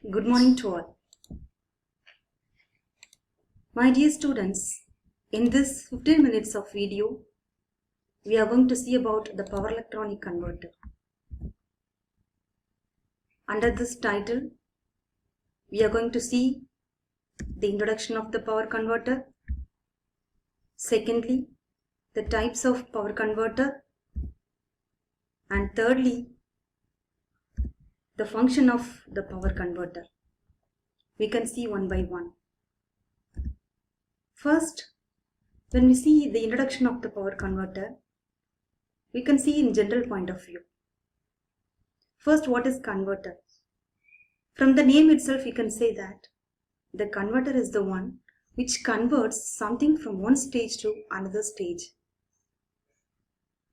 Good morning to all. My dear students, in this 15 minutes of video, we are going to see about the power electronic converter. Under this title, we are going to see the introduction of the power converter. Secondly, the types of power converter. And thirdly, the function of the power converter. We can see one by one. First, when we see the introduction of the power converter, we can see in general point of view. First, what is converter? From the name itself, you can say that the converter is the one which converts something from one stage to another stage.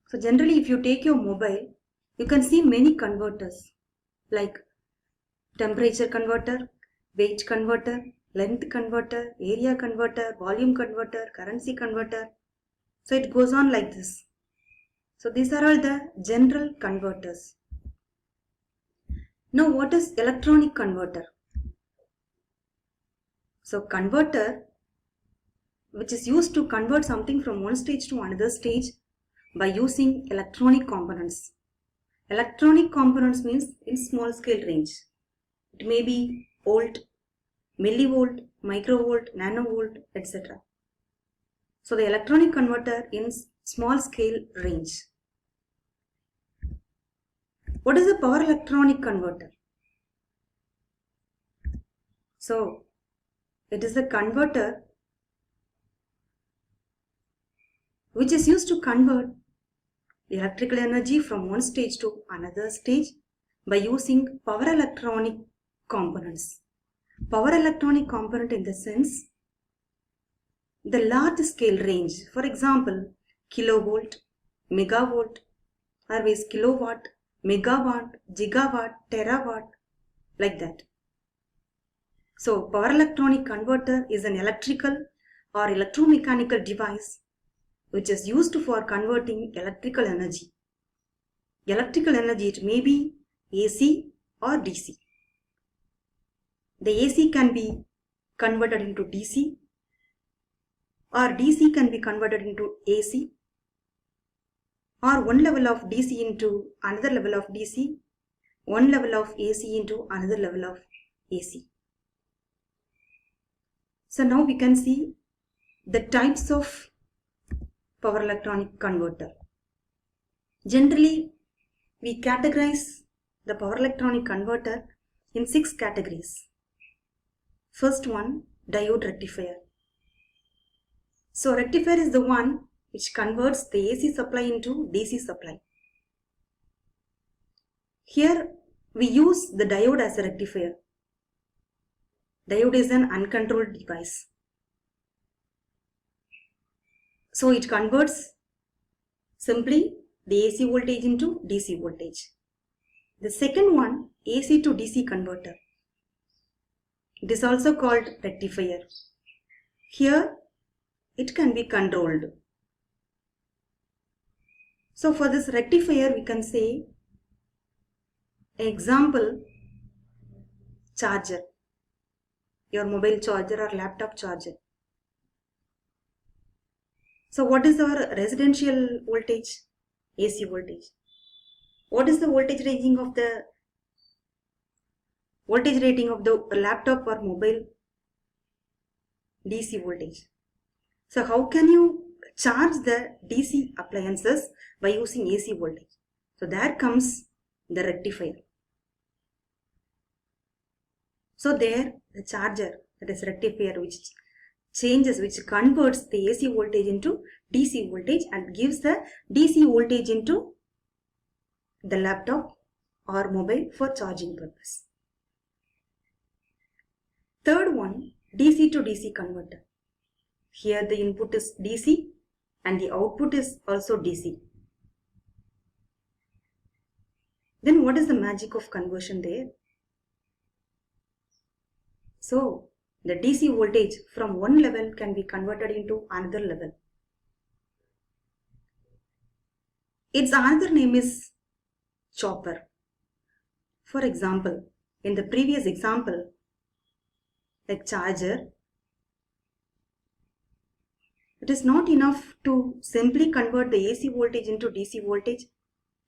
So generally, if you take your mobile, you can see many converters like temperature converter, weight converter, length converter, area converter, volume converter, currency converter. So it goes on like this. So these are all the general converters. Now what is electronic converter? So converter which is used to convert something from one stage to another stage by using electronic components. Electronic components means in small scale range. It may be volt, millivolt, microvolt, nanovolt, etc. So the electronic converter in small scale range. What is a power electronic converter? So it is a converter which is used to convert electrical energy from one stage to another stage by using power electronic components. Power electronic component in the sense the large scale range, for example kilovolt, megavolt, otherwise kilowatt, megawatt, gigawatt, terawatt, like that. So power electronic converter is an electrical or electromechanical device which is used for converting electrical energy. Electrical energy, it may be AC or DC. The AC can be converted into DC or DC can be converted into AC or one level of DC into another level of DC, one level of AC into another level of AC. So now we can see the types of power electronic converter. Generally, we categorize the power electronic converter in 6 categories. First one, diode rectifier. So rectifier is the one which converts the AC supply into DC supply. Here we use the diode as a rectifier. Diode is an uncontrolled device. So it converts simply the AC voltage into DC voltage. The second one, AC to DC converter. It is also called rectifier. Here it can be controlled. So for this rectifier we can say example charger, your mobile charger or laptop charger. So what is our residential voltage? AC voltage. What is the voltage rating of the laptop or mobile? DC voltage. So how can you charge the DC appliances by using AC voltage? So there comes the rectifier. So there the charger, that is rectifier, which converts the AC voltage into DC voltage and gives the DC voltage into the laptop or mobile for charging purpose. Third one, DC to DC converter. Here the input is DC and the output is also DC. Then what is the magic of conversion there? So the DC voltage from one level can be converted into another level. Its another name is chopper. For example, in the previous example, like charger, it is not enough to simply convert the AC voltage into DC voltage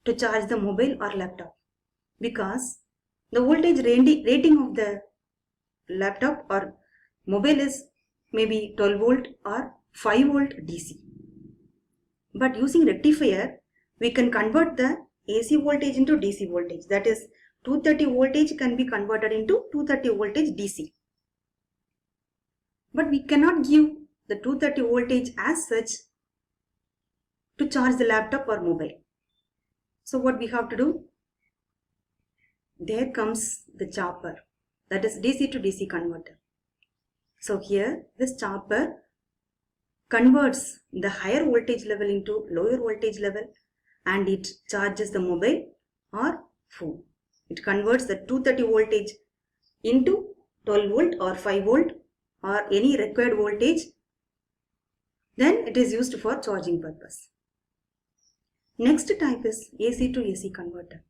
to charge the mobile or laptop, because the voltage rating of the laptop or mobile is maybe 12 volt or 5 volt DC. But using rectifier, we can convert the AC voltage into DC voltage. That is, 230 voltage can be converted into 230 voltage DC. But we cannot give the 230 voltage as such to charge the laptop or mobile. So what we have to do? There comes the chopper, that is DC to DC converter. So here this chopper converts the higher voltage level into lower voltage level, and it charges the mobile or phone. It converts the 230 voltage into 12 volt or 5 volt or any required voltage. Then it is used for charging purpose. Next type is AC to AC converter.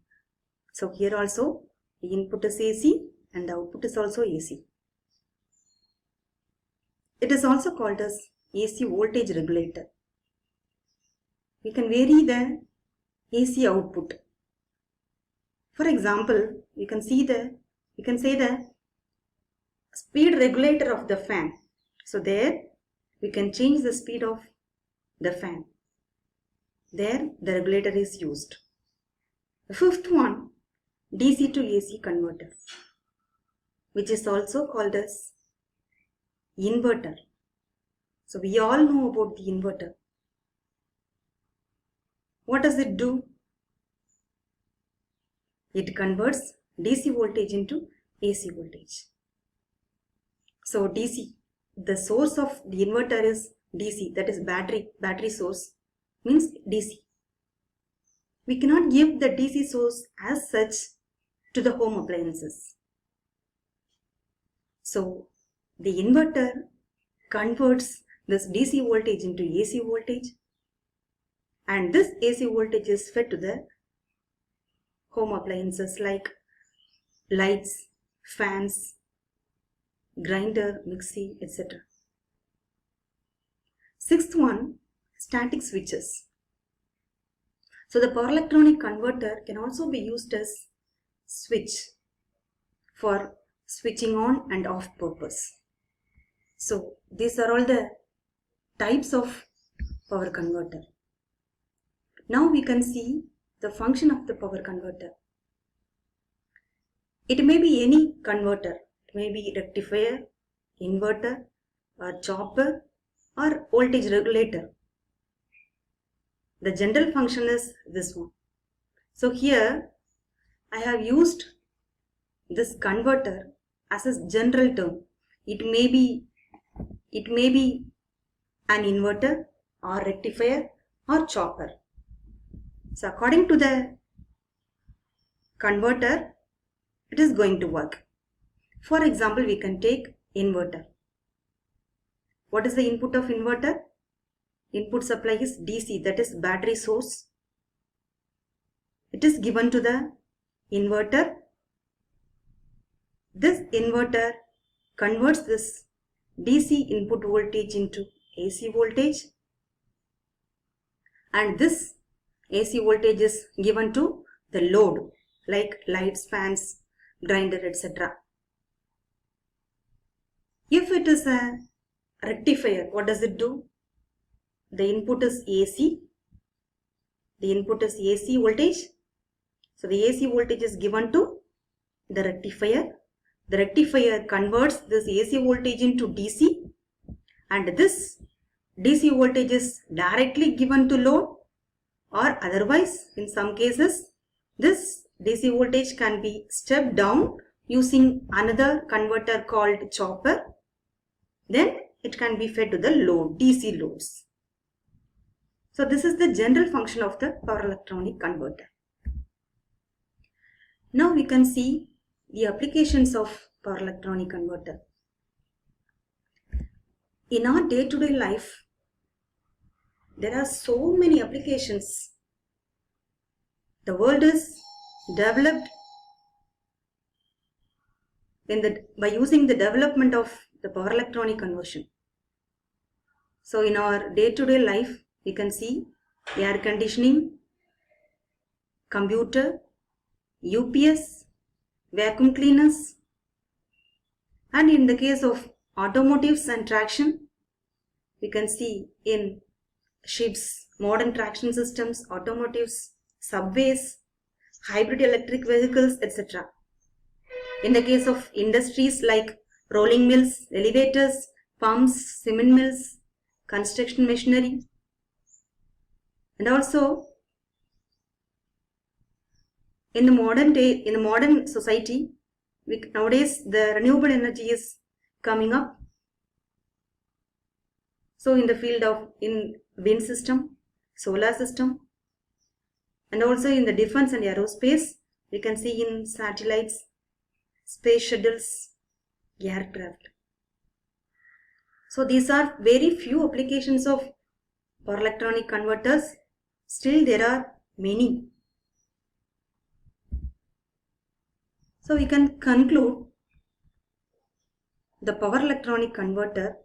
So here also the input is AC and the output is also AC. It is also called as AC voltage regulator. We can vary the AC output. For example, we can say the speed regulator of the fan. So there we can change the speed of the fan. There the regulator is used. The fifth one, DC to AC converter, which is also called as inverter. So we all know about the inverter. What does it do? It converts DC voltage into AC voltage. So DC, the source of the inverter is DC, that is battery source means DC. We cannot give the DC source as such to the home appliances. So the inverter converts this DC voltage into AC voltage, and this AC voltage is fed to the home appliances like lights, fans, grinder, mixie, etc. Sixth one, static switches. So the power electronic converter can also be used as switch for switching on and off purpose. So these are all the types of power converter. Now we can see the function of the power converter. It may be any converter. It may be rectifier, inverter, or chopper, or voltage regulator. The general function is this one. So here I have used this converter as a general term. It may be an inverter or rectifier or chopper. So according to the converter, it is going to work. For example, we can take inverter. What is the input of inverter? Input supply is DC, that is battery source. It is given to the inverter. This inverter converts this DC input voltage into AC voltage, and this AC voltage is given to the load like lights, fans, grinder, etc. If it is a rectifier, what does it do? The input is AC. The input is AC voltage. So the AC voltage is given to the rectifier. The rectifier converts this AC voltage into DC, and this DC voltage is directly given to load, or otherwise in some cases this DC voltage can be stepped down using another converter called chopper. Then it can be fed to the load, DC loads. So this is the general function of the power electronic converter. Now we can see the applications of power electronic converter. In our day-to-day life, there are so many applications. The world is developed by using the development of the power electronic conversion. So in our day-to-day life, we can see air conditioning, computer, UPS, vacuum cleaners, and in the case of automotives and traction, we can see in ships, modern traction systems, automotives, subways, hybrid electric vehicles, etc. In the case of industries like rolling mills, elevators, pumps, cement mills, construction machinery, and also in the modern society, nowadays the renewable energy is coming up. So in the field of wind system, solar system, and also in the defense and aerospace, we can see in satellites, space shuttles, aircraft. So these are very few applications of power electronic converters. Still there are many. So we can conclude the power electronic converter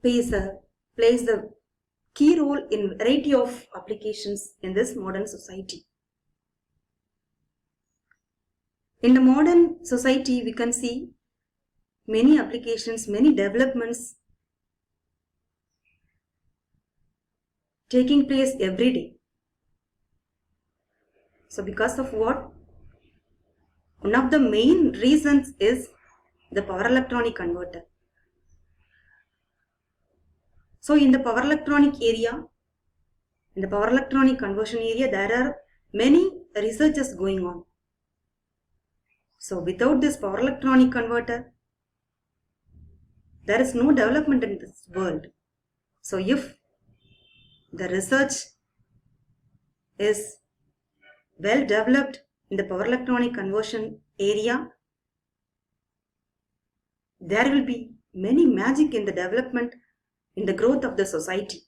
plays the key role in variety of applications in this modern society. In the modern society, we can see many applications, many developments taking place every day. So because of what? One of the main reasons is the power electronic converter. So in the power electronic area, in the power electronic conversion area, there are many researches going on. So without this power electronic converter, there is no development in this world. So if the research is well developed in the power electronic conversion area, there will be many magic in the development, in the growth of the society.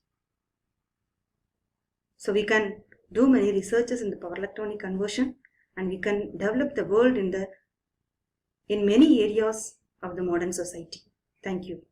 So we can do many researches in the power electronic conversion, and we can develop the world in many areas of the modern society. Thank you.